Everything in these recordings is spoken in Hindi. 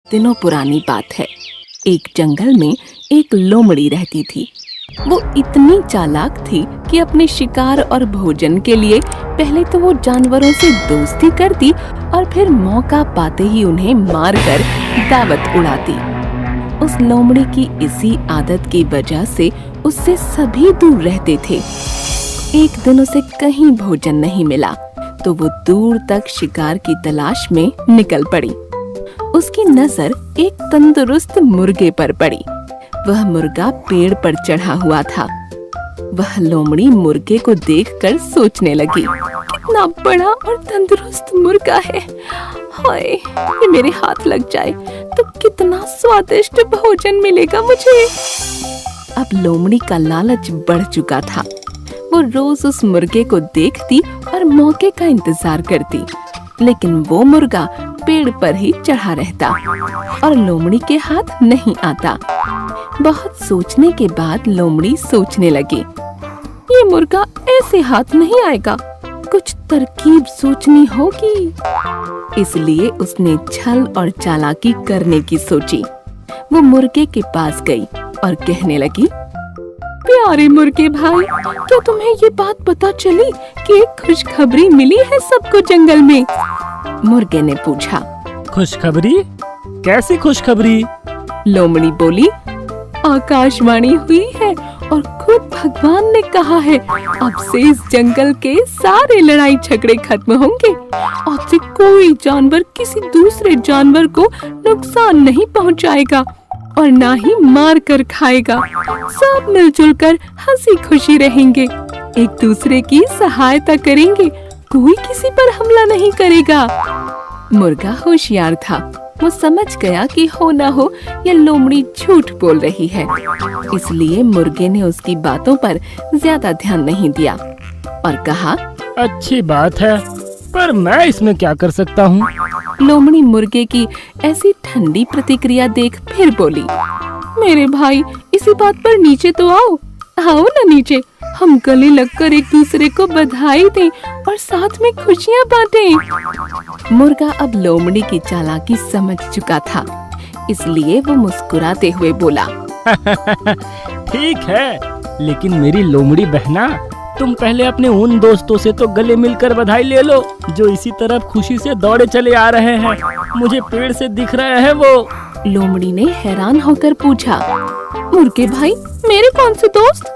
दिनों पुरानी बात है। एक जंगल में एक लोमड़ी रहती थी। वो इतनी चालाक थी कि अपने शिकार और भोजन के लिए पहले तो वो जानवरों से दोस्ती करती और फिर मौका पाते ही उन्हें मारकर दावत उड़ाती। उस लोमड़ी की इसी आदत की वजह से उससे सभी दूर रहते थे। एक दिन उसे कहीं भोजन नहीं मिला तो वो दूर तक शिकार की तलाश में निकल पड़ी। उसकी नजर एक तंदुरुस्त मुर्गे पर पड़ी। वह मुर्गा पेड़ पर चढ़ा हुआ था। वह लोमड़ी मुर्गे को देखकर सोचने लगी, कितना बड़ा और तंदुरुस्त मुर्गा है। हाय, ये मेरे हाथ लग जाए तो कितना स्वादिष्ट भोजन मिलेगा मुझे। अब लोमड़ी का लालच बढ़ चुका था। वो रोज उस मुर्गे को देखती और मौके का इंतजार करती, लेकिन वो मुर्गा पेड़ पर ही चढ़ा रहता और लोमड़ी के हाथ नहीं आता। बहुत सोचने के बाद लोमड़ी सोचने लगी, ये मुर्गा ऐसे हाथ नहीं आएगा, कुछ तरकीब सोचनी होगी। इसलिए उसने छल और चालाकी करने की सोची। वो मुर्गे के पास गई और कहने लगी, प्यारे मुर्गे भाई, क्या तुम्हें ये बात पता चली कि एक खुशखबरी मिली है सबको जंगल में? मुर्गे ने पूछा। खुशखबरी? कैसी खुशखबरी? लोमड़ी बोली, आकाशवाणी हुई है और खुद भगवान ने कहा है, अब से इस जंगल के सारे लड़ाई झगड़े खत्म होंगे। अब से कोई जानवर किसी दूसरे जानवर को नुकसान नहीं पहुंचाएगा और ना ही मार कर खाएगा। सब मिलजुल कर हंसी खुशी रहेंगे, एक दूसरे की सहायता करेंगे, कोई किसी पर हमला नहीं करेगा। मुर्गा होशियार था। वो समझ गया कि हो ना हो ये लोमड़ी झूठ बोल रही है, इसलिए मुर्गे ने उसकी बातों पर ज्यादा ध्यान नहीं दिया और कहा, अच्छी बात है, पर मैं इसमें क्या कर सकता हूँ? लोमड़ी मुर्गे की ऐसी ठंडी प्रतिक्रिया देख फिर बोली, मेरे भाई, इसी बात पर नीचे तो आओ। आओ ना नीचे, हम गले लगकर एक दूसरे को बधाई दें और साथ में खुशियाँ बांटें। मुर्गा अब लोमड़ी की चालाकी समझ चुका था, इसलिए वो मुस्कुराते हुए बोला, ठीक है, लेकिन मेरी लोमड़ी बहना, तुम पहले अपने उन दोस्तों से तो गले मिलकर बधाई ले लो जो इसी तरफ खुशी से दौड़े चले आ रहे हैं। मुझे पेड़ से दिख रहे हैं वो। लोमड़ी ने हैरान होकर पूछा, मुर्गे भाई, मेरे कौन से दोस्त?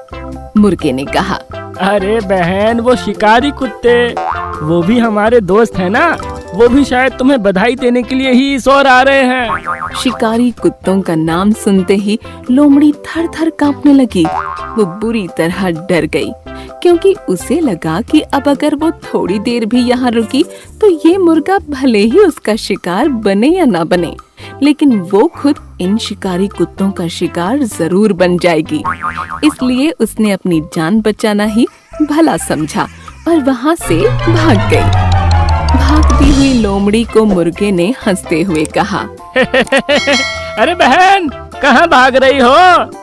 मुर्गे ने कहा, अरे बहन, वो शिकारी कुत्ते, वो भी हमारे दोस्त हैं ना। वो भी शायद तुम्हें बधाई देने के लिए ही इस ओर आ रहे हैं। शिकारी कुत्तों का नाम सुनते ही लोमड़ी थर थर कांपने लगी। वो बुरी तरह डर गई, क्योंकि उसे लगा कि अब अगर वो थोड़ी देर भी यहाँ रुकी तो ये मुर्गा भले ही उसका शिकार बने या ना बने, लेकिन वो खुद इन शिकारी कुत्तों का शिकार जरूर बन जाएगी। इसलिए उसने अपनी जान बचाना ही भला समझा और वहाँ से भाग गई। भागती हुई लोमड़ी को मुर्गे ने हंसते हुए कहा, अरे बहन, कहाँ भाग रही हो?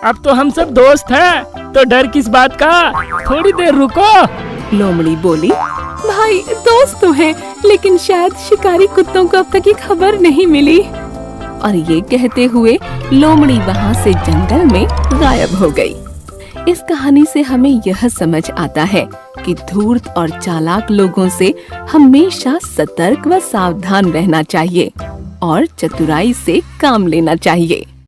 अब तो हम सब दोस्त हैं, तो डर किस बात का? थोड़ी देर रुको। लोमड़ी बोली, भाई, दोस्त तो हैं, लेकिन शायद शिकारी कुत्तों को अब तक ये खबर नहीं मिली। और ये कहते हुए लोमड़ी वहाँ से जंगल में गायब हो गई। इस कहानी से हमें यह समझ आता है कि धूर्त और चालाक लोगों से हमेशा सतर्क व सावधान रहना चाहिए और चतुराई से काम लेना चाहिए।